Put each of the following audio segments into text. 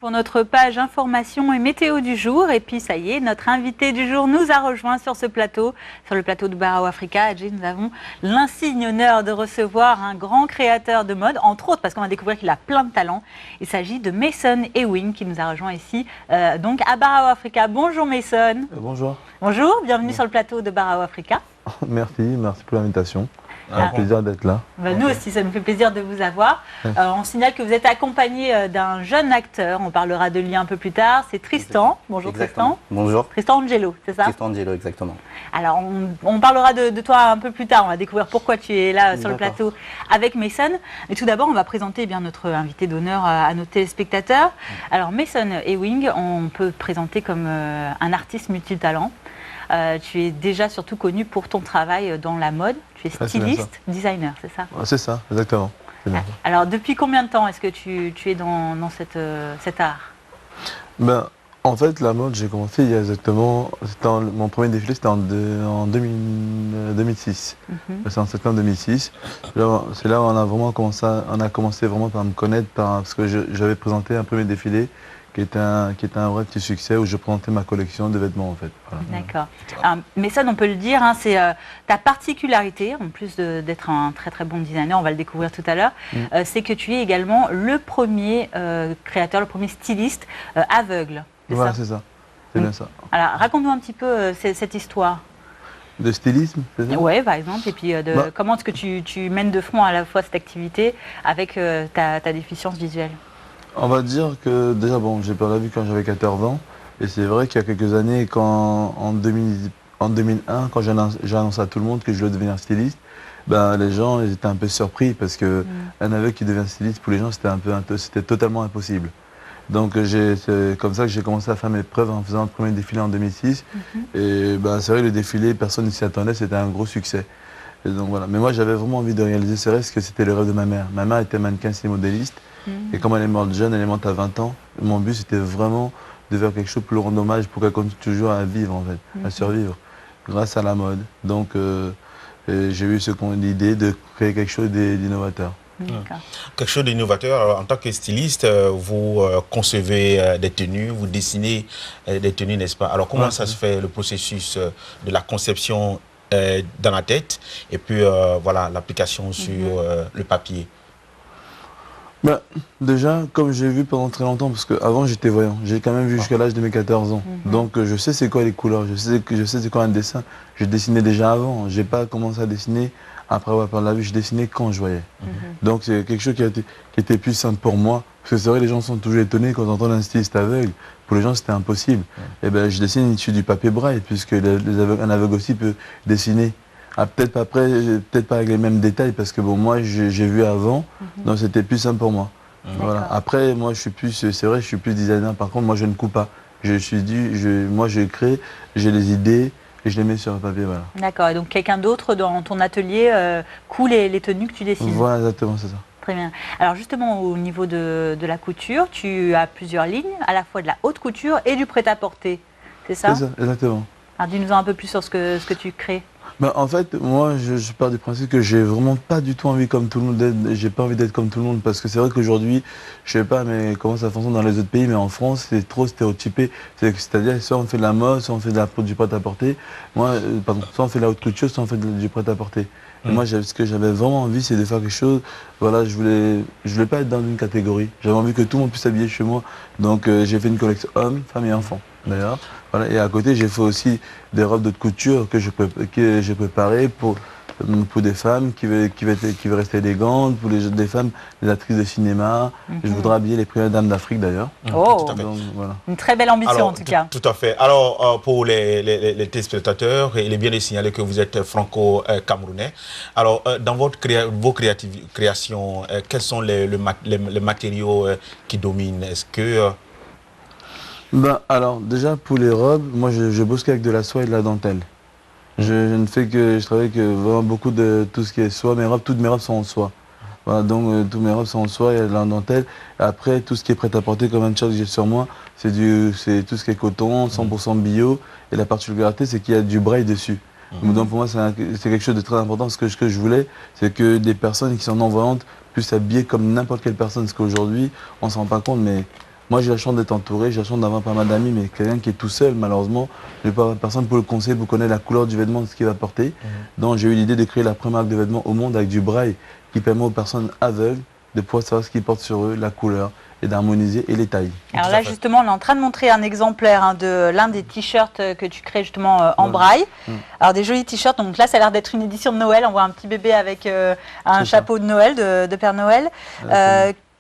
Pour notre page information et météo du jour. Et puis ça y est, notre invité du jour nous a rejoint sur ce plateau, sur le plateau de Barao Africa. Adji, nous avons l'insigne honneur de recevoir un grand créateur de mode, entre autres parce qu'on va découvrir qu'il a plein de talents. Il s'agit de Mason Ewing qui nous a rejoint ici, donc à Barao Africa. Bonjour Mason. Bonjour. Bonjour, bienvenue sur le plateau de Barao Africa. Merci pour l'invitation. C'est un plaisir d'être là. Nous aussi, ça nous fait plaisir de vous avoir. On signale que vous êtes accompagné d'un jeune acteur. On parlera de lui un peu plus tard. C'est Tristan. Bonjour exactement. Tristan. Bonjour. Tristan Angelo, c'est ça? Tristan Angelo, exactement. Alors, on parlera de toi un peu plus tard. On va découvrir pourquoi tu es là sur le plateau avec Mason. Mais tout d'abord, on va présenter bien notre invité d'honneur à nos téléspectateurs. Alors, Mason Ewing, on peut te présenter comme un artiste multitalent. Tu es déjà surtout connu pour ton travail dans la mode. Tu es styliste, designer, c'est ça? C'est ça, exactement. Alors, depuis combien de temps est-ce que tu es dans cet art? En fait, la mode, j'ai commencé il y a exactement... Mon premier défilé, c'était en 2006. C'est en septembre 2006. C'est là où on a commencé vraiment par me connaître, parce que j'avais présenté un premier défilé qui était un vrai petit succès où je présentais ma collection de vêtements en fait. Voilà. D'accord. Mais ça, on peut le dire, hein, c'est ta particularité, en plus d'être un très très bon designer, on va le découvrir tout à l'heure, c'est que tu es également le premier créateur, le premier styliste aveugle. Voilà, c'est ça. C'est bien ça. Alors, raconte-nous un petit peu cette histoire. De stylisme, c'est ça? Oui, par exemple, et puis comment est-ce que tu mènes de front à la fois cette activité avec ta déficience visuelle? On va dire que déjà, j'ai perdu la vue quand j'avais 14 ans. Et c'est vrai qu'il y a quelques années, en 2001, quand j'ai annoncé à tout le monde que je voulais devenir styliste, les gens ils étaient un peu surpris parce qu'un aveugle qui devient styliste, pour les gens, c'était totalement impossible. Donc c'est comme ça que j'ai commencé à faire mes preuves en faisant le premier défilé en 2006. Et c'est vrai que le défilé, personne ne s'y attendait, c'était un gros succès. Et donc, voilà. Mais moi, j'avais vraiment envie de réaliser ce rêve, parce que c'était le rêve de ma mère. Ma mère était mannequin, c'est modéliste. Et comme elle est morte jeune, elle est morte à 20 ans, mon but c'était vraiment de faire quelque chose pour lui rendre hommage, pour qu'elle continue toujours à vivre en fait, à survivre, grâce à la mode. Donc j'ai eu l'idée de créer quelque chose d'innovateur. Quelque chose d'innovateur. En tant que styliste, vous concevez des tenues, vous dessinez des tenues, n'est-ce pas? Alors comment ça se fait, le processus de la conception dans la tête et puis voilà, l'application sur le papier? Déjà, comme j'ai vu pendant très longtemps, parce qu'avant j'étais voyant, j'ai quand même vu jusqu'à l'âge de mes 14 ans. Donc je sais c'est quoi les couleurs, je sais c'est quoi un dessin. Je dessinais déjà avant, j'ai pas commencé à dessiner après avoir perdu la vue, je dessinais quand je voyais. Donc c'est quelque chose qui était plus simple pour moi. Parce que c'est vrai, les gens sont toujours étonnés quand on entend un styliste aveugle. Pour les gens, c'était impossible. Et je dessine sur du papier braille, puisque un aveugle aussi peut dessiner. Peut-être pas avec les mêmes détails, parce que moi j'ai vu avant, donc c'était plus simple pour moi. Voilà. Après, moi c'est vrai, je suis plus designer, par contre moi je ne coupe pas. Moi je crée, j'ai les idées et je les mets sur le papier. Voilà. D'accord, et donc quelqu'un d'autre dans ton atelier coud les tenues que tu dessines? Voilà, exactement, c'est ça. Très bien. Alors justement, au niveau de la couture, tu as plusieurs lignes, à la fois de la haute couture et du prêt-à-porter, c'est ça? C'est ça, exactement. Alors dis-nous un peu plus sur ce que tu crées. En fait, moi, je pars du principe que j'ai vraiment pas du tout envie comme tout le monde. J'ai pas envie d'être comme tout le monde, parce que c'est vrai qu'aujourd'hui, je sais pas mais comment ça fonctionne dans les autres pays, mais en France, c'est trop stéréotypé. C'est-à-dire, soit on fait de la mode, soit on fait du prêt-à-porter. Moi, soit on fait de la haute couture, soit on fait du prêt-à-porter. Et moi, ce que j'avais vraiment envie, c'est de faire quelque chose. Voilà, je voulais pas être dans une catégorie. J'avais envie que tout le monde puisse s'habiller chez moi. Donc, j'ai fait une collection hommes, femmes et enfants, d'ailleurs. Voilà. Et à côté, j'ai fait aussi des robes de couture que j'ai préparées pour des femmes qui veulent rester élégantes, pour des femmes, des actrices de cinéma. Je voudrais habiller les premières dames d'Afrique d'ailleurs. Oh, donc, voilà. Une très belle ambition en tout cas. Tout à fait. Alors pour les téléspectateurs, il est bien de signaler que vous êtes franco-camerounais. Alors dans vos créations, quels sont les matériaux qui dominent? Est-ce que... alors déjà pour les robes, moi je bosse qu'avec de la soie et de la dentelle. Je travaille que vraiment beaucoup de tout ce qui est soie. Toutes mes robes sont en soie. Voilà, donc toutes mes robes sont en soie et de la dentelle. Après tout ce qui est prêt à porter comme une chose que j'ai sur moi, c'est tout ce qui est coton, 100% bio. Et la particularité c'est qu'il y a du braille dessus. Donc pour moi c'est quelque chose de très important. Ce que je voulais, c'est que des personnes qui sont non-voyantes puissent s'habiller comme n'importe quelle personne. Parce qu'aujourd'hui, on ne s'en rend pas compte, mais Moi, j'ai la chance d'être entouré, j'ai la chance d'avoir pas mal d'amis, mais quelqu'un qui est tout seul, malheureusement, je n'ai pas personne pour le conseiller, pour connaître la couleur du vêtement, ce qu'il va porter. Donc, j'ai eu l'idée de créer la première marque de vêtements au monde avec du braille qui permet aux personnes aveugles de pouvoir savoir ce qu'ils portent sur eux, la couleur, et d'harmoniser et les tailles. Alors là, justement, on est en train de montrer un exemplaire de l'un des t-shirts que tu crées justement en braille. Alors des jolis t-shirts, donc là, ça a l'air d'être une édition de Noël. On voit un petit bébé avec un chapeau de Noël, de Père Noël.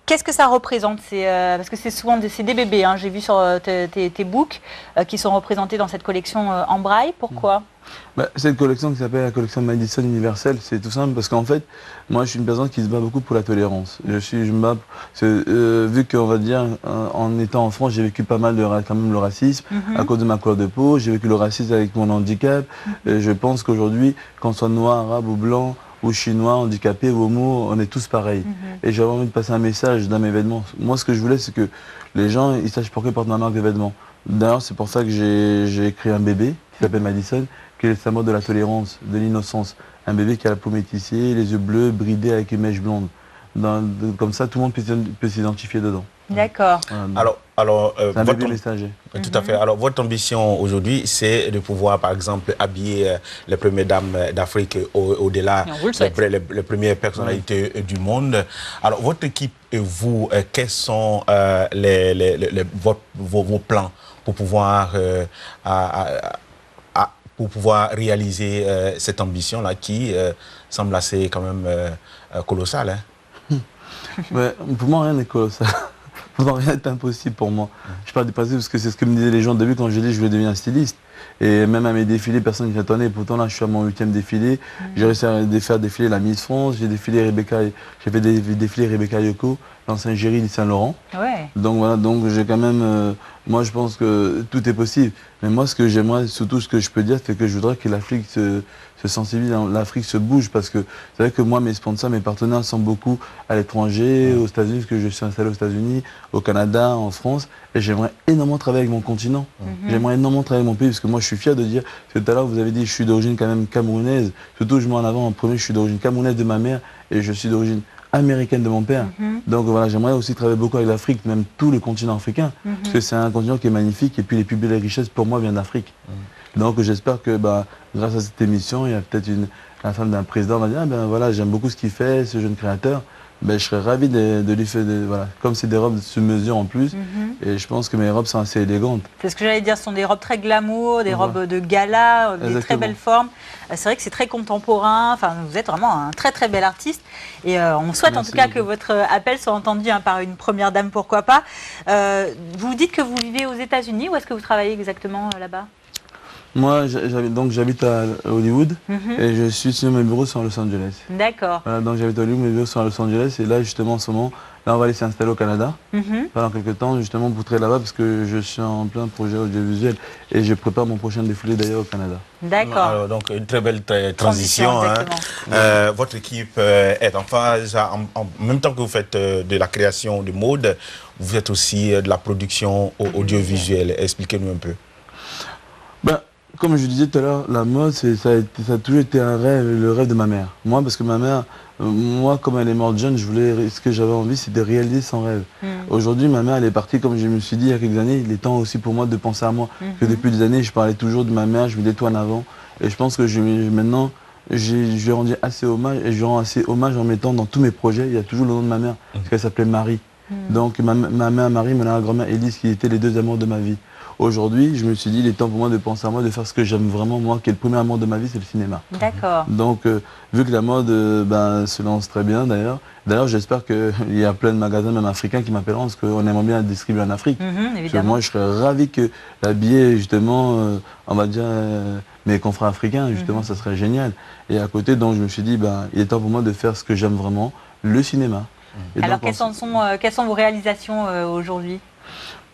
Qu'est-ce que ça représente? Parce que c'est souvent des bébés, hein. J'ai vu sur tes books qui sont représentés dans cette collection en braille. Pourquoi? Cette collection qui s'appelle la collection Madison Universelle, c'est tout simple parce qu'en fait, moi je suis une personne qui se bat beaucoup pour la tolérance. Je me bats, vu qu'on va dire, en étant en France, j'ai vécu pas mal quand même le racisme à cause de ma couleur de peau, j'ai vécu le racisme avec mon handicap. Et je pense qu'aujourd'hui, qu'on soit noir, arabe ou blanc, ou chinois, handicapé ou homo, on est tous pareils. Et j'avais envie de passer un message dans mes vêtements. Moi, ce que je voulais, c'est que les gens ils sachent pourquoi ils portent ma marque de vêtements. D'ailleurs, c'est pour ça que j'ai créé un bébé qui s'appelle Madison, qui est le symbole de la tolérance, de l'innocence. Un bébé qui a la peau métissée, les yeux bleus, bridés avec une mèche blonde. Comme ça, tout le monde peut s'identifier dedans. D'accord. Voilà, Alors, c'est un bébé messager. Tout à fait. Alors, votre ambition aujourd'hui, c'est de pouvoir, par exemple, habiller les premières dames d'Afrique au-delà, les premières personnalités du monde. Alors, votre équipe et vous, quels sont vos plans pour pouvoir réaliser cette ambition-là qui semble assez quand même colossale, hein? Pour moi, rien n'est colossal. Pour moi, rien n'est impossible pour moi. Je parle du passé parce que c'est ce que me disaient les gens au début quand j'ai dit que je voulais devenir styliste. Et même à mes défilés, personne ne s'y attendait. Pourtant, là, je suis à mon 8e défilé. J'ai réussi à faire défiler la Miss France. J'ai fait défiler Rebecca Yoko, l'ancien Géry du Saint-Laurent. Ouais. Donc voilà, donc j'ai quand même... moi, je pense que tout est possible. Mais moi, ce que j'aimerais, surtout ce que je peux dire, c'est que je voudrais que l'Afrique se sensibilise, l'Afrique se bouge. Parce que c'est vrai que moi, mes sponsors, mes partenaires sont beaucoup à l'étranger, aux États-Unis, parce que je suis installé aux États-Unis, au Canada, en France. Et j'aimerais énormément travailler avec mon continent. J'aimerais énormément travailler avec mon pays, parce que moi, je suis fier de dire, parce que tout à l'heure, vous avez dit, je suis d'origine quand même camerounaise. Surtout, je mets en avant en premier, je suis d'origine camerounaise de ma mère et je suis d'origine américaine de mon père. Donc voilà, j'aimerais aussi travailler beaucoup avec l'Afrique, même tout le continent africain, parce que c'est un continent qui est magnifique et puis les plus belles richesses pour moi viennent d'Afrique. Donc j'espère que grâce à cette émission, il y a peut-être la femme d'un président va dire, ah, ben voilà, j'aime beaucoup ce qu'il fait, ce jeune créateur. Je serais ravi de lui faire, voilà, comme c'est des robes sur mesure en plus, et je pense que mes robes sont assez élégantes. C'est ce que j'allais dire, ce sont des robes très glamour, des robes de gala, des très belles formes. C'est vrai que c'est très contemporain, enfin, vous êtes vraiment un très très bel artiste, et on souhaite en tout cas que votre appel soit entendu par une première dame, pourquoi pas. Vous dites que vous vivez aux États-Unis, où est-ce que vous travaillez exactement là-bas? Moi, j'habite à Hollywood et je suis sur mes bureaux sont à Los Angeles. D'accord. Voilà, donc j'habite à Hollywood, mes bureaux sont à Los Angeles et là, justement, en ce moment, là, on va aller s'installer au Canada pendant quelques temps, justement, pour travailler là-bas parce que je suis en plein projet audiovisuel et je prépare mon prochain défilé d'ailleurs au Canada. D'accord. Donc, une très belle transition. Votre équipe est en phase, en même temps que vous faites de la création de mode, vous faites aussi de la production audiovisuelle. Expliquez-nous un peu. Comme je disais tout à l'heure, la mode, ça a toujours été un rêve, le rêve de ma mère. Moi, parce que ma mère, comme elle est morte jeune, ce que j'avais envie, c'est de réaliser son rêve. Aujourd'hui, ma mère, elle est partie, comme je me suis dit il y a quelques années, il est temps aussi pour moi de penser à moi. Que depuis des années, je parlais toujours de ma mère, je mettais tout en avant. Et je pense que maintenant, je lui ai rendu assez hommage, et je lui rends assez hommage en mettant dans tous mes projets, il y a toujours le nom de ma mère, parce qu'elle s'appelait Marie. Donc ma mère Marie, ma grand-mère Élise, qui étaient les deux amours de ma vie. Aujourd'hui, je me suis dit, il est temps pour moi de penser à moi, de faire ce que j'aime vraiment, moi, qui est le premier amour de ma vie, c'est le cinéma. D'accord. Donc, vu que la mode se lance très bien, d'ailleurs, j'espère qu'il y a plein de magasins, même africains, qui m'appelleront, parce qu'on aimerait bien distribuer en Afrique. Évidemment. Moi, je serais ravi que l'habiller, justement, on va dire, mes confrères africains, justement, ça serait génial. Et à côté, donc, je me suis dit, il est temps pour moi de faire ce que j'aime vraiment, le cinéma. Et alors, donc, quelles sont vos réalisations aujourd'hui?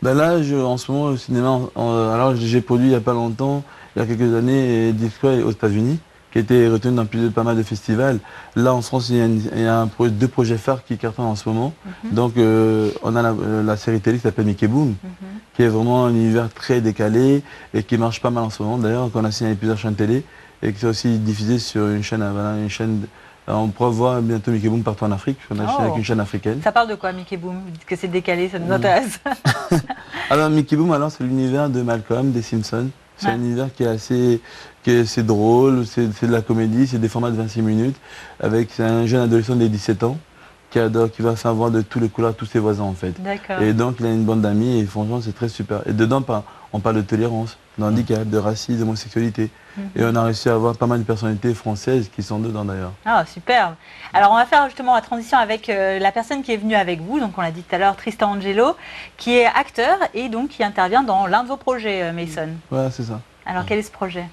Là, en ce moment, au cinéma, alors j'ai produit il n'y a pas longtemps, il y a quelques années, Discret aux États-Unis, qui a été retenu dans pas mal de festivals. Là, en France, il y a deux projets phares qui cartonnent en ce moment. Donc, on a la série télé qui s'appelle Mickey Boom, qui est vraiment un univers très décalé et qui marche pas mal en ce moment. D'ailleurs, qu'on a signé plusieurs chaînes télé et qui est aussi diffusé sur une chaîne On pourra voir bientôt Mickey Boom partout en Afrique. On a avec une chaîne africaine. Ça parle de quoi, Mickey Boom? Vous dites que c'est décalé, ça nous intéresse. Alors, Mickey Boom, alors, c'est l'univers de Malcolm, des Simpsons. C'est un univers qui est assez drôle, c'est de la comédie, c'est des formats de 26 minutes. C'est un jeune adolescent de 17 ans qui va savoir de tous les couleurs, tous ses voisins en fait. Et donc il a une bande d'amis et franchement c'est très super. Et dedans on parle de tolérance, d'handicap, de racisme, d'homosexualité. Et on a réussi à avoir pas mal de personnalités françaises qui sont dedans d'ailleurs. Ah super. Alors on va faire justement la transition avec la personne qui est venue avec vous, donc on l'a dit tout à l'heure, Tristan Angelo, qui est acteur et donc qui intervient dans l'un de vos projets, Mason. Voilà, c'est ça. Alors quel est ce projet?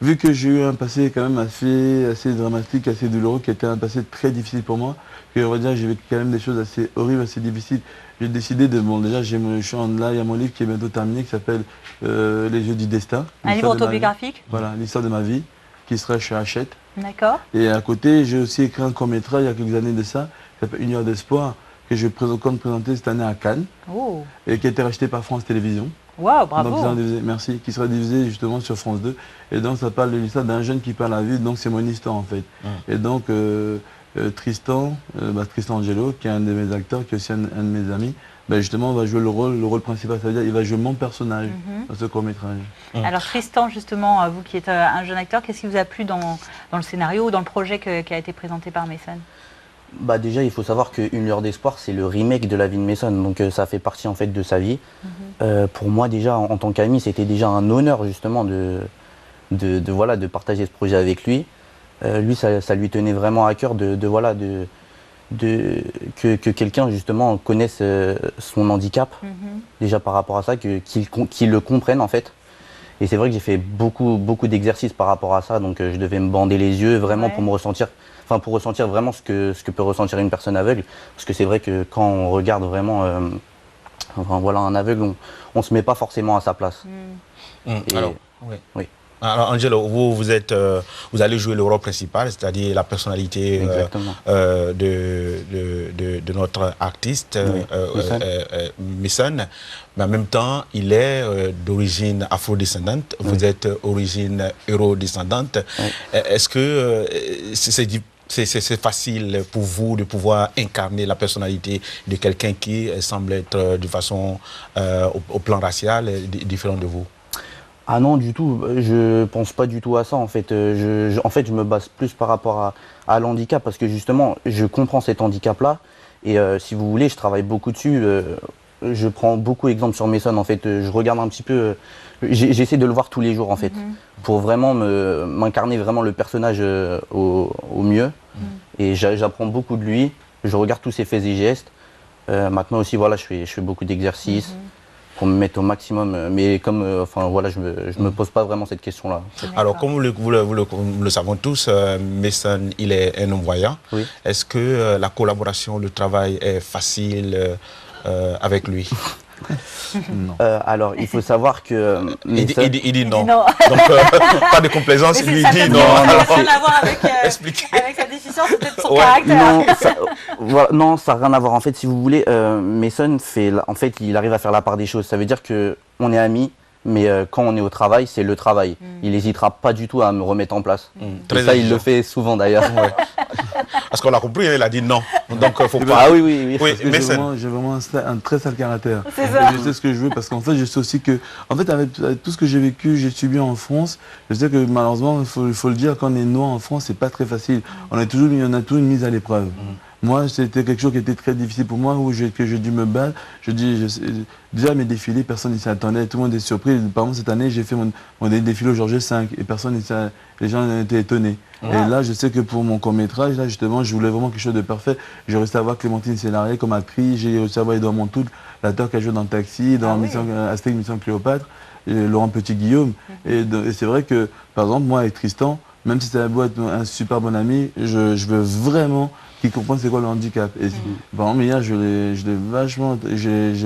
Vu que j'ai eu un passé quand même assez dramatique, assez douloureux, qui était un passé très difficile pour moi, que on va dire j'ai vécu quand même des choses assez horribles, assez difficiles, j'ai décidé de, déjà je suis là, il y a mon livre qui est bientôt terminé, qui s'appelle Les Yeux du Destin. Un livre autobiographique? Voilà, l'histoire de ma vie, qui sera chez Hachette. D'accord. Et à côté, j'ai aussi écrit un court-métrage il y a quelques années de ça, qui s'appelle Une heure d'espoir, que je compte présenter cette année à Cannes, et qui a été racheté par France Télévisions. Waouh, bravo. Donc, merci, qui sera diffusé justement sur France 2. Et donc ça parle de l'histoire d'un jeune qui perd la vie, donc c'est mon histoire en fait. Et donc Tristan Angelo, qui est un de mes acteurs, qui est aussi un de mes amis, justement va jouer le rôle principal, c'est-à-dire il va jouer mon personnage dans ce court-métrage. Alors Tristan, justement, vous qui êtes un jeune acteur, qu'est-ce qui vous a plu dans le scénario ou dans le projet qui a été présenté par Mason? Déjà, il faut savoir qu'Une lueur d'espoir, c'est le remake de la vie de Mason, donc ça fait partie en fait de sa vie. Pour moi, déjà, en tant qu'ami, c'était déjà un honneur justement de partager ce projet avec lui. Lui, ça lui tenait vraiment à cœur que quelqu'un justement connaisse son handicap, déjà par rapport à ça, qu'il le comprenne en fait. Et c'est vrai que j'ai fait beaucoup d'exercices par rapport à ça, donc je devais me bander les yeux vraiment pour ressentir vraiment ce que peut ressentir une personne aveugle. Parce que c'est vrai que quand on regarde vraiment un aveugle, on se met pas forcément à sa place. Alors, oui. Alors Angelo, vous allez jouer le rôle principal, c'est-à-dire la personnalité de notre artiste, Mason. Mais en même temps, il est d'origine afro-descendante, vous êtes d'origine euro-descendante. Est-ce que c'est facile pour vous de pouvoir incarner la personnalité de quelqu'un qui semble être de façon, au plan racial, différent de vous? Ah non, du tout. Je pense pas du tout à ça. En fait, je me base plus par rapport à l'handicap parce que justement, je comprends cet handicap-là. Et si vous voulez, je travaille beaucoup dessus. Je prends beaucoup d'exemples sur Mason. En fait, je regarde un petit peu. J'essaie de le voir tous les jours en fait, pour vraiment m'incarner vraiment le personnage au mieux. Et j'apprends beaucoup de lui. Je regarde tous ses faits et gestes. Maintenant aussi, voilà, je fais beaucoup d'exercices. Pour me mettre au maximum, mais comme, je me pose pas vraiment cette question-là. Alors, comme nous le savons tous, Mason, il est un non-voyant. Oui. Est-ce que la collaboration, le travail est facile avec lui? Non. Alors, il faut savoir que... Il dit non. Donc, pas de complaisance, il dit non. Ça n'a rien à voir avec sa déficience, c'est peut-être son caractère. Non, ça n'a rien à voir. En fait, si vous voulez, Mason, il arrive à faire la part des choses. Ça veut dire qu'on est amis, mais quand on est au travail, c'est le travail. Il n'hésitera pas du tout à me remettre en place. Et ça, il le fait souvent d'ailleurs. Parce qu'on l'a compris, il a dit non. Donc, faut pas. Ah oui. Mais j'ai vraiment un très sale caractère. C'est ça. Je sais ce que je veux parce qu'en fait, je sais aussi que, en fait, avec tout ce que j'ai vécu, j'ai subi en France, je sais que malheureusement, il faut le dire, quand on est noir en France, c'est pas très facile. On a toujours une mise à l'épreuve. Moi, c'était quelque chose qui était très difficile pour moi, que j'ai dû me battre. Déjà, mes défilés, personne ne s'y attendait, tout le monde est surpris. Par exemple, cette année, j'ai fait mon défilé au Georges V et les gens étaient étonnés. Et là, je sais que pour mon court-métrage, là, justement, je voulais vraiment quelque chose de parfait. J'ai réussi à avoir Clémentine Sénarié comme actrice, j'ai réussi à avoir Edouard Montoul, l'acteur qui a joué dans Taxi, dans Astérix Mission Cléopâtre, et Laurent Petit-Guillaume. Et c'est vrai que, par exemple, moi, avec Tristan, même si c'est un super bon ami, je veux vraiment qu'il comprenne c'est quoi le handicap. Et par exemple, hier, j'ai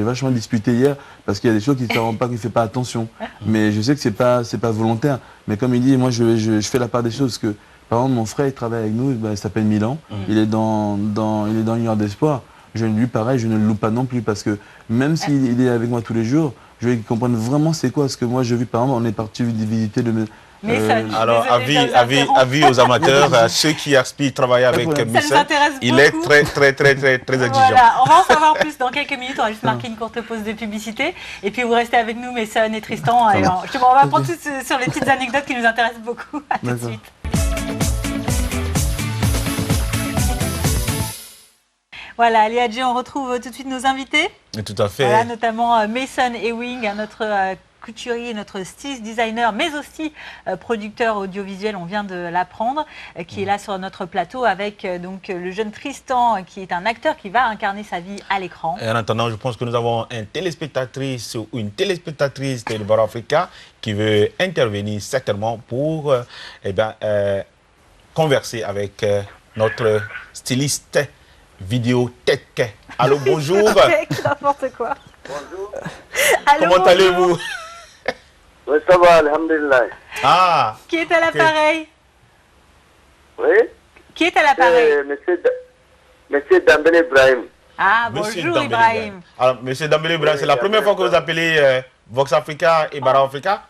vachement disputé hier parce qu'il y a des choses qu'il ne rend pas, qu'il ne fait pas attention. Mais je sais que c'est pas volontaire. Mais comme il dit, moi, je fais la part des choses. Parce que, par exemple, mon frère, il travaille avec nous, il s'appelle Milan. Il est dans Une heure d'espoir. Lui, pareil, je ne le loupe pas non plus parce que même s'il est avec moi tous les jours, je veux qu'il comprenne vraiment c'est quoi. Parce que moi, j'ai vu, par exemple, on est parti visiter Mason, Alors, désolée de vous interrompre. avis aux amateurs, à ceux qui aspirent à travailler avec Ça nous Mason, intéresse il est beaucoup. très exigeant. Voilà, on va en savoir plus dans quelques minutes. On va juste marquer une courte pause de publicité. Et puis vous restez avec nous, Mason et Tristan. Et justement, on va prendre tout sur les petites anecdotes qui nous intéressent beaucoup. À tout de suite. Voilà, allez, Adji, on retrouve tout de suite nos invités. Tout à fait. Voilà, notamment Mason Ewing, notre couturier, notre stylist designer, mais aussi producteur audiovisuel, on vient de l'apprendre, qui est là sur notre plateau avec donc le jeune Tristan, qui est un acteur qui va incarner sa vie à l'écran. Et en attendant, je pense que nous avons un téléspectatrice ou une téléspectatrice de Baro Africa qui veut intervenir certainement pour converser avec notre styliste vidéo tech. Allô, bonjour. Tech, n'importe quoi. Bonjour. Allô, Comment allez-vous? Oui, ça va, alhamdulillah. Ah, Qui est à l'appareil? Oui, Qui est à l'appareil? monsieur Dambélé Ibrahim. Ah, Monsieur bonjour Dambélé Ibrahim. Alors, monsieur Dambélé Ibrahim, Oui, c'est la première fois que vous appelez Vox Africa et Baro Africa?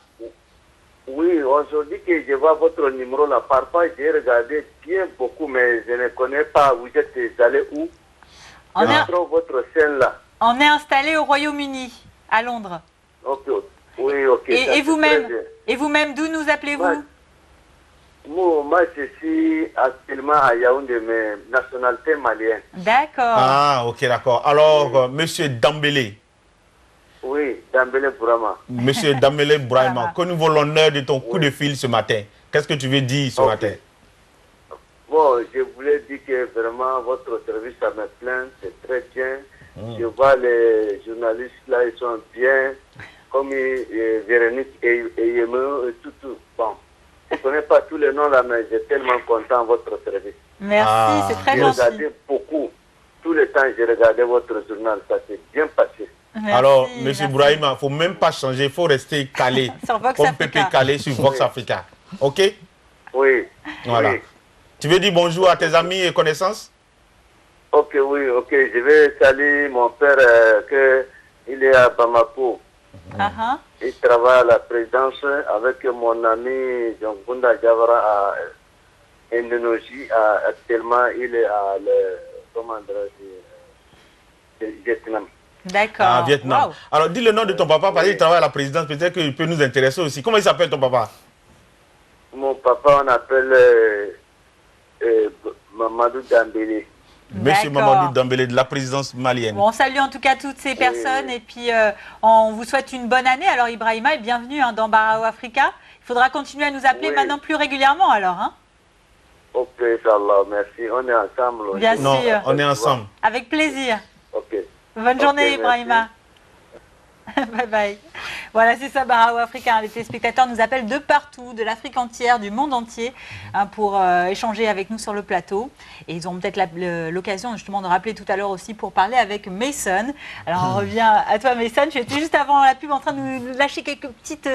Oui, aujourd'hui que je vois votre numéro là, parfois j'ai regardé bien beaucoup, mais je ne connais pas. Vous êtes allé où? On Je est, trouve votre chaîne là. on est installé au Royaume-Uni, à Londres. Ok, oui, ok. ça, Et c'est vous-même, très bien. et vous-même, d'où nous appelez-vous? Ouais. Moi, je suis actuellement à Yaoundé, mais nationalité malienne. D'accord. Ah, ok, d'accord. Alors, monsieur Dambélé, Oui, Dambélé Bourama. monsieur Dambélé Brahima, Voilà. que nous avons l'honneur de ton coup de fil ce matin. Qu'est-ce que tu veux dire ce Ok. matin? Bon, je voulais dire que vraiment votre service à me plaint, c'est très bien. Je vois les journalistes là, ils sont bien, comme Véronique et Yémeu et tout. Bon, je ne connais pas tous les noms là, mais je suis tellement content de votre service. Merci, Ah. c'est très J'ai gentil. regardé beaucoup. Tout le temps, j'ai regardé votre journal, ça s'est bien passé. Merci, Alors, monsieur merci. Brahima, il ne faut même pas changer, il faut rester calé. Sur Vox comme Africa. Pépé calé sur Vox Oui. Africa. Ok? Oui. Voilà. Oui. Tu veux dire bonjour à tes amis et connaissances? Ok, oui, ok. Je vais saluer mon père, il est à Bamako. Ah, ah. Il travaille à la présidence avec mon ami Jean-Gunda Javara à Indonésie. Actuellement, il est à le Vietnam. D'accord. Ah, Vietnam. Wow. Alors, dis le nom de ton papa parce qu'il Oui. travaille à la présidence. Peut-être qu'il peut nous intéresser aussi. Comment il s'appelle ton papa? Mon papa, on appelle Mamadou Dambélé. Monsieur D'accord. Mamadou Dambélé de la présidence malienne. Bon, on salue en tout cas toutes ces personnes et puis on vous souhaite une bonne année. Alors Ibrahima, et bienvenue dans Barao Africa. Il faudra continuer à nous appeler Oui. maintenant plus régulièrement alors. Hein, Ok, Inch'Allah, merci. On est ensemble. Bien Non, sûr. on est ensemble. avec plaisir. Ok. Bonne Ok, journée merci. Ibrahima. Bye bye. Voilà, c'est ça, Barao Africa. Les téléspectateurs nous appellent de partout, de l'Afrique entière, du monde entier, pour échanger avec nous sur le plateau. Et ils auront peut-être l'occasion justement de rappeler tout à l'heure aussi pour parler avec Mason. Alors on revient à toi Mason. Tu étais juste avant la pub en train de nous lâcher quelques petites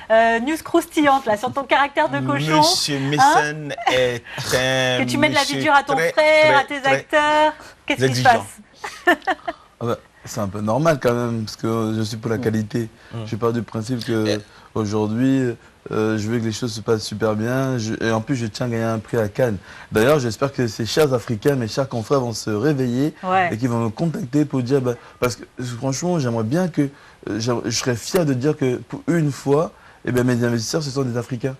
news croustillantes là, sur ton caractère de cochon. Monsieur Mason est un Que tu mets de la vie monsieur dure à ton très, frère, à très, tes très acteurs. Qu'est-ce qui se exigeant. passe? Ah bah, c'est un peu normal quand même, parce que je suis pour la qualité. Je pars du principe que aujourd'hui, je veux que les choses se passent super bien. Et en plus, je tiens à gagner un prix à Cannes. D'ailleurs, j'espère que ces chers Africains, mes chers confrères vont se réveiller Ouais. et qu'ils vont me contacter pour dire... Bah, parce que franchement, j'aimerais bien que... je serais fier de dire que pour une fois, eh bien, mes investisseurs, ce sont des Africains.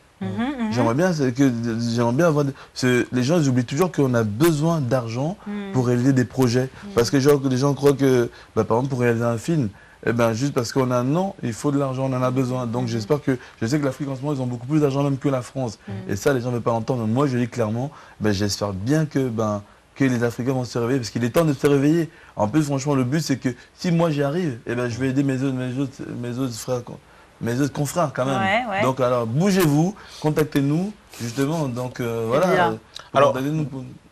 J'aimerais bien avoir... les gens ils oublient toujours qu'on a besoin d'argent pour réaliser des projets. Parce que les gens croient que, bah, par exemple, pour réaliser un film, eh ben, juste parce qu'on a un nom, il faut de l'argent, on en a besoin. Donc je sais que l'Afrique en ce moment, ils ont beaucoup plus d'argent même que la France. Et ça, les gens ne veulent pas l'entendre. Moi, je dis clairement, ben, j'espère bien que les Africains vont se réveiller, parce qu'il est temps de se réveiller. En plus, franchement, le but, c'est que si moi j'y arrive, eh ben, je vais aider mes autres frères. Mes autres confrères quand même. Ouais, ouais. Donc alors bougez-vous, contactez-nous Justement, donc bien. voilà. Alors-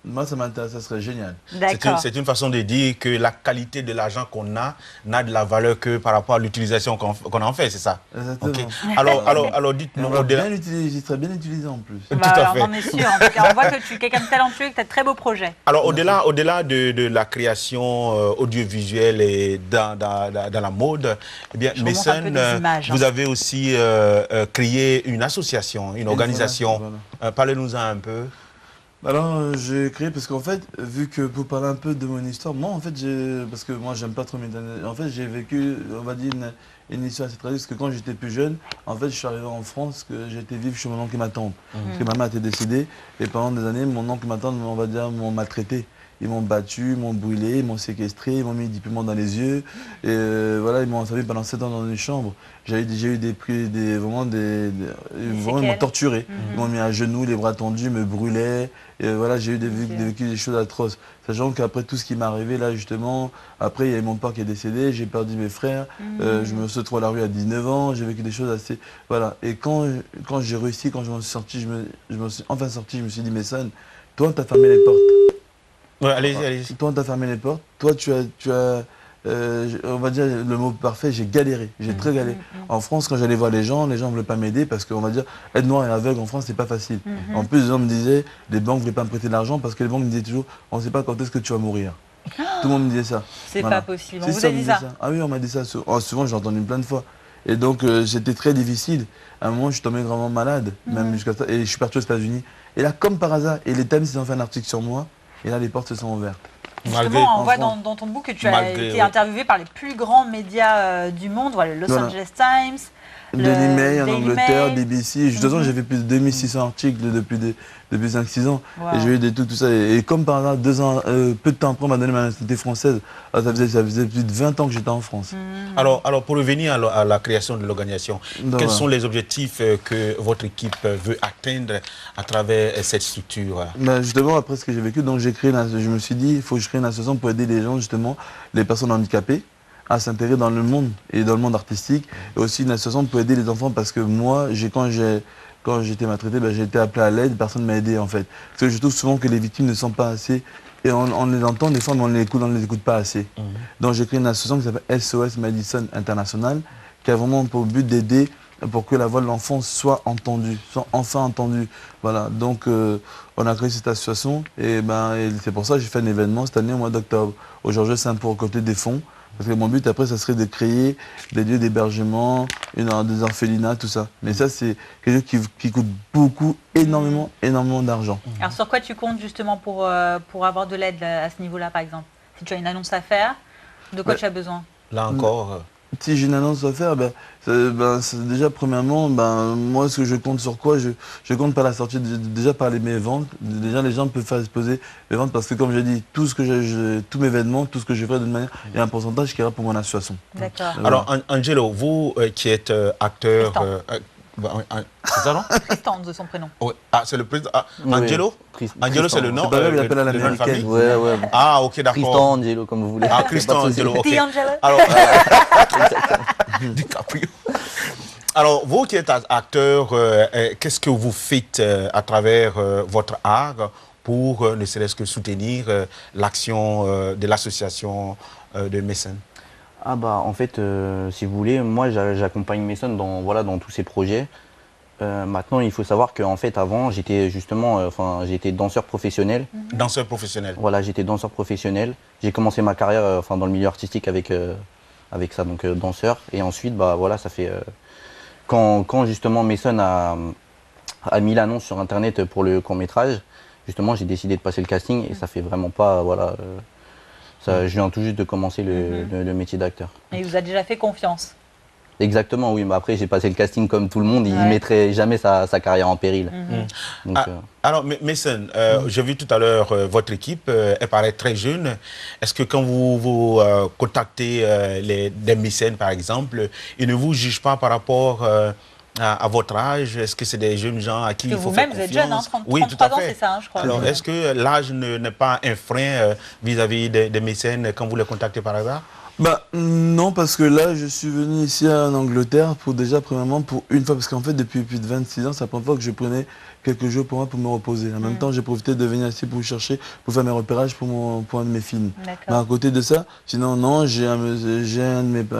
Moi, ça m'intéresse, ça serait génial. D'accord. C'est une façon de dire que la qualité de l'argent qu'on a n'a de la valeur que par rapport à l'utilisation qu'on en fait, c'est ça? Exactement. Ok. Alors Et on dites-nous va au-delà. bien l'utiliser, il serait bien utilisé en plus. Tout Bah, à fait. on en est sûr. En tout cas, on voit que tu es quelqu'un de talentueux et que tu as de très beaux projets. Alors, au-delà de la création audiovisuelle et dans la mode, eh bien, Je remonte un peu des images, vous hein. avez aussi créé une association, une organisation. Voilà. Parlez-nous-en un peu. Alors, j'ai créé parce qu'en fait, vu que pour parler un peu de mon histoire, moi en fait, parce que moi j'aime pas trop m'éterniser, en fait j'ai vécu, on va dire, une histoire assez tragique, parce que quand j'étais plus jeune, en fait je suis arrivé en France, que j'étais vivre chez mon oncle et ma tante, parce que ma mère était décédée, et pendant des années, mon oncle et ma tante, on va dire, m'ont maltraité. Ils m'ont battu, ils m'ont brûlé, ils m'ont séquestré, ils m'ont mis des piments dans les yeux. Et voilà, ils m'ont enfermé pendant 7 ans dans une chambre. J'ai eu vraiment ils m'ont torturé. Ils m'ont mis à genoux, les bras tendus, ils me brûlaient. Et voilà, j'ai vécu des choses atroces. Sachant qu'après tout ce qui m'est arrivé, là justement, après il y a mon père qui est décédé, j'ai perdu mes frères, je me suis retrouvé à la rue à 19 ans, j'ai vécu des choses assez... Voilà. Et quand j'ai réussi, quand je m'en suis sorti, je me suis enfin sorti, je me suis dit, mais son, toi t'as fermé les portes. Ouais, allez-y. Toi, tu as fermé les portes. Toi, tu as on va dire le mot parfait, j'ai galéré. J'ai très galéré. En France, quand j'allais voir les gens ne voulaient pas m'aider parce qu'on va dire, être noir et aveugle en France, c'est pas facile. En plus, les gens me disaient, les banques ne voulaient pas me prêter de l'argent parce que les banques me disaient toujours, on ne sait pas quand est-ce que tu vas mourir. Tout le monde me disait ça. C'est Voilà. pas possible. On Si, vous ça, a on me dit disait ça. Ah oui, on m'a dit ça. Souvent, j'ai entendu plein de fois. Et donc, c'était très difficile. À un moment, je suis tombé vraiment malade, même jusqu'à ça. Et je suis parti aux États-Unis. Et là, comme par hasard, et les Times, ils ont fait un article sur moi. Et là, les portes se sont ouvertes. Justement, on voit France. dans ton book que tu as Malgré, été oui. interviewé par les plus grands médias du monde, voilà, le Los Voilà. Angeles Times, Daily Mail en Daily Angleterre, Mail. BBC. De toute façon, j'ai fait plus de 2600 articles depuis 5-6 ans. Wow. Et j'ai eu tout ça. Et comme par hasard, peu de temps après, on m'a donné ma nationalité française. Alors, ça faisait plus de 20 ans que j'étais en France. Alors, pour revenir à la création de l'organisation, Donc, quels voilà. sont les objectifs que votre équipe veut atteindre à travers cette structure? Ben, justement, après ce que j'ai vécu, donc je me suis dit, il faut que je crée une association pour aider les gens, justement, les personnes handicapées, à s'intégrer dans le monde et dans le monde artistique. Et aussi une association pour aider les enfants parce que moi, quand j'étais maltraité, ben, j'ai été appelé à l'aide, personne ne m'a aidé en fait. Parce que je trouve souvent que les victimes ne sont pas assez, et on les entend des fois, mais on ne les écoute pas assez. Donc j'ai créé une association qui s'appelle SOS Madison International, qui a vraiment pour but d'aider pour que la voix de l'enfant soit entendue, soit enfin entendue. Voilà, donc on a créé cette association et c'est pour ça que j'ai fait un événement cette année au mois d'octobre au Georges Saint-Pour côté des fonds. Parce que mon but après, ça serait de créer des lieux d'hébergement, des orphelinats, tout ça. Mais ça, c'est quelque chose qui coûte beaucoup, énormément d'argent. Alors sur quoi tu comptes justement pour avoir de l'aide à ce niveau-là, par exemple? Si tu as une annonce à faire, de quoi Ouais. tu as besoin? Là encore, Si j'ai une annonce à faire, c'est déjà premièrement, moi ce que je compte sur quoi, je compte par la sortie, déjà par mes ventes. Déjà les gens peuvent faire exposer mes ventes parce que comme j'ai dit, tous mes vêtements, tout ce que je ferai d'une manière, il y a un pourcentage qui ira pour mon association. D'accord. alors Angelo, vous qui êtes acteur... Tristan. c'est ça, non? Tristan de son prénom. Oui. Ah, c'est le président. Ah, Oui, Angelo? Tristan. Angelo, c'est le nom. C'est pas grave, il appelle à de nom de l'américaine. famille. Ouais. Ah, ok, d'accord. Tristan, Angelo, comme vous voulez. Ah, Y a Tristan, pas de souci. Angelo, ok. D'Angelo. Alors, DiCaprio. Alors, vous qui êtes acteur, qu'est-ce que vous faites à travers votre art pour ne serait-ce que soutenir l'action de l'association de mécènes? Ah bah en fait, si vous voulez, moi j'accompagne Mason dans tous ses projets. Maintenant, il faut savoir qu'en fait, avant, j'étais justement, j'étais danseur professionnel. Danseur professionnel. Voilà, j'étais danseur professionnel. J'ai commencé ma carrière, dans le milieu artistique avec ça, donc danseur. Et ensuite, bah voilà, ça fait quand justement Mason a mis l'annonce sur Internet pour le court métrage, justement, j'ai décidé de passer le casting et ça fait vraiment pas, voilà, je viens tout juste de commencer le métier d'acteur. Et il vous a déjà fait confiance. Exactement, oui, mais après j'ai passé le casting comme tout le monde, il Ouais. ne mettrait jamais sa carrière en péril. Donc, Alors, Mason, j'ai vu tout à l'heure votre équipe, elle paraît très jeune. Est-ce que quand vous contactez des mécènes, par exemple, ils ne vous jugent pas par rapport à votre âge? Est-ce que c'est des jeunes gens à qui il Que faut faire vous-même, confiance? vous êtes jeune, hein, 33 ans, c'est ça, hein, je crois. Alors, est-ce que l'âge n'est pas un frein vis-à-vis des mécènes quand vous les contactez par hasard? Non, parce que là, je suis venu ici en Angleterre premièrement, pour une fois, parce qu'en fait, depuis plus de 26 ans, c'est la première fois que je prenais quelques jours pour moi pour me reposer. En même temps, j'ai profité de venir ici pour chercher, pour faire mes repérages pour un de mes films. Mais à côté de ça, sinon, non, j'ai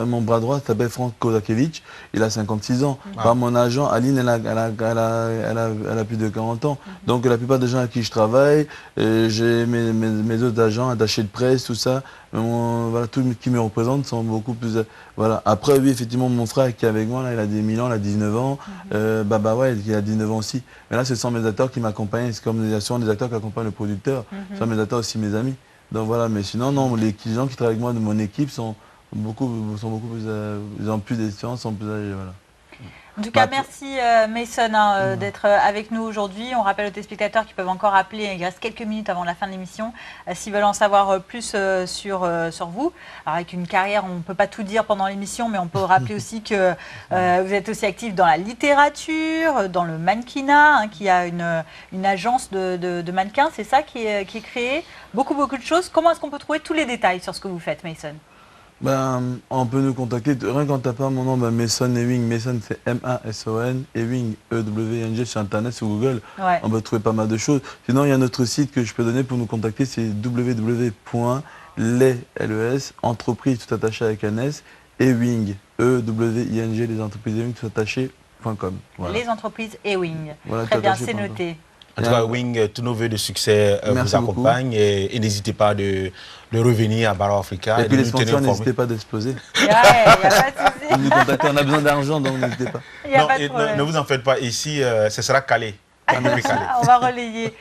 mon bras droit, s'appelle Franck Kozakiewicz, il a 56 ans. Par mon agent, Aline, elle a plus de 40 ans. Donc la plupart des gens avec qui je travaille, j'ai mes autres agents, attachés de presse, tout ça, voilà, tous qui me représentent sont beaucoup plus... voilà. Après, oui, effectivement, mon frère qui est avec moi, là, il a 10 ans, il a 19 ans. Baba, ouais, il a 19 ans aussi. Mais là, ce sont mes acteurs qui m'accompagnent. C'est comme souvent des acteurs qui accompagnent le producteur. Ce sont mes acteurs aussi, mes amis. Donc voilà, mais sinon, non, les gens qui travaillent avec moi de mon équipe sont beaucoup plus... ils ont plus d'expérience, sont plus âgés, voilà. En tout cas, merci Mason d'être avec nous aujourd'hui. On rappelle aux téléspectateurs qui peuvent encore appeler, il reste quelques minutes avant la fin de l'émission, s'ils veulent en savoir plus sur vous. Alors avec une carrière, on ne peut pas tout dire pendant l'émission, mais on peut rappeler aussi que vous êtes aussi actif dans la littérature, dans le mannequinat, qui a une agence de mannequins, c'est ça qui est créée. Beaucoup de choses. Comment est-ce qu'on peut trouver tous les détails sur ce que vous faites, Mason ? On peut nous contacter, rien qu'en tapant mon nom, Mason Ewing. Mason c'est M-A-S-O-N, Ewing, E-W-I-N-G sur internet, sur Google, on peut trouver pas mal de choses. Sinon il y a un autre site que je peux donner pour nous contacter, c'est www.les entreprises tout attaché avec un S, Ewing, E-W-I-N-G, les entreprises Ewing tout attaché.com. Voilà. Les entreprises Ewing, voilà, très bien, c'est noté. En tout cas, Wing, tous nos vœux de succès vous accompagnent et n'hésitez pas de revenir à Barrow Africa. Et puis les sponsors, n'hésitez pas d'exploser. Il n'y a pas de souci. Nous contacter, on a besoin d'argent, donc n'hésitez pas. Non, ne vous en faites pas, ici, ce sera calé. On va relayer.